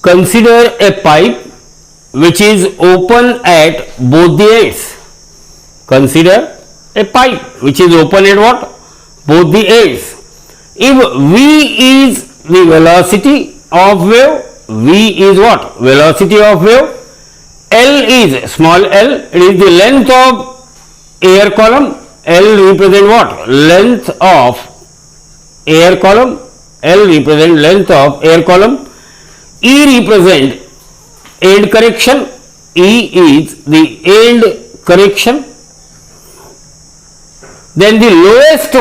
Consider a pipe which is open at both the ends. Consider a pipe which is open at what? Both the ends. If V is the velocity of wave, V is what? Velocity of wave. L is small l, it is the length of air column. L represent what? Length of air column. L represent length of air column. E represent end correction. E is the end correction. Then the lowest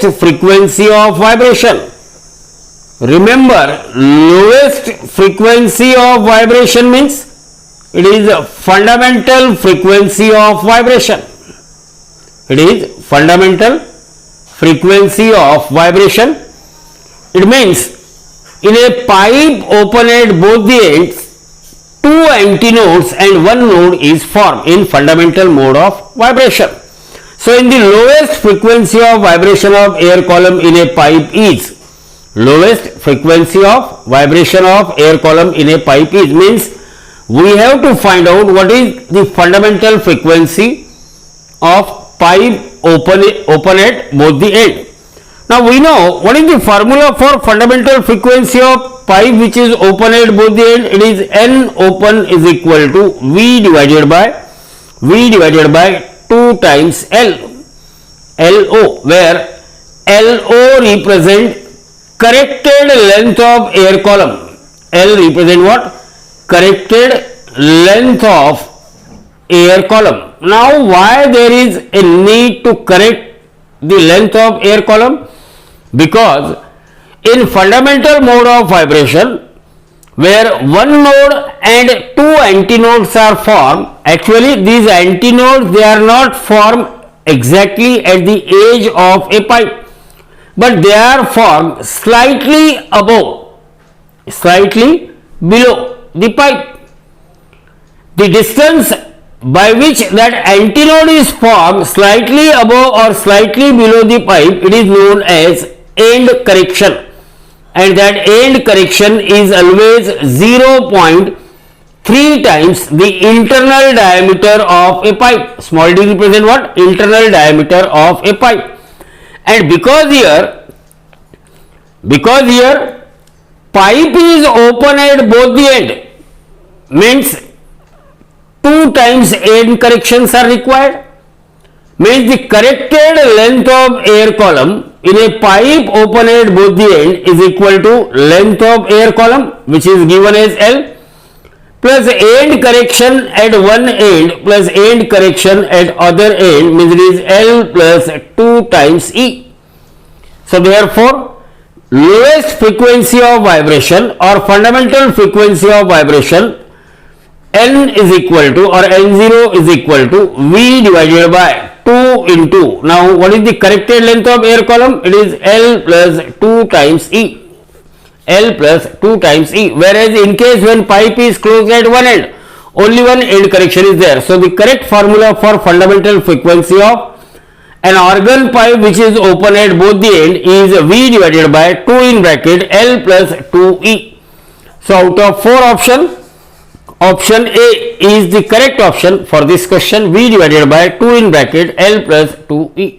frequency of vibration. Remember, lowest frequency of vibration means it is a fundamental frequency of vibration. It is fundamental frequency of vibration. It means in a pipe open at both the ends, two antinodes and one node is formed in fundamental mode of vibration. So in the lowest frequency of vibration of air column in a pipe is, lowest frequency of vibration of air column in a pipe is, means we have to find out what is the fundamental frequency of pipe open at both the end. Now we know what is the formula for fundamental frequency of pipe which is open at both the end. It is N open is equal to V divided by 2 times L, LO, where LO represent corrected length of air column. L represent what? Corrected length of air column. Now why there is a need to correct the length of air column? Because in fundamental mode of vibration, where one node and two antinodes are formed, actually these antinodes, they are not formed exactly at the edge of a pipe, but they are formed slightly above, slightly below the pipe. The distance by which that antinode is formed slightly above or slightly below the pipe, it is known as end correction, and that end correction is always 0.3 times the internal diameter of a pipe. Small d represent what? Internal diameter of a pipe. And because here pipe is open at both the end, means 2 times end corrections are required, means the corrected length of air column in a pipe open at both the end is equal to length of air column, which is given as L, plus end correction at one end plus end correction at other end, means it is L plus 2 times E. So therefore, lowest frequency of vibration or fundamental frequency of vibration, N is equal to, or N0 is equal to V divided by 2 into, now what is the corrected length of air column? It is L plus 2 times E. L plus 2 times E. Whereas in case when pipe is closed at one end, only one end correction is there. So the correct formula for fundamental frequency of an organ pipe which is open at both the end is V divided by 2 in bracket L plus 2E. So out of 4 options, option A is the correct option for this question, V divided by 2 in bracket L plus 2E.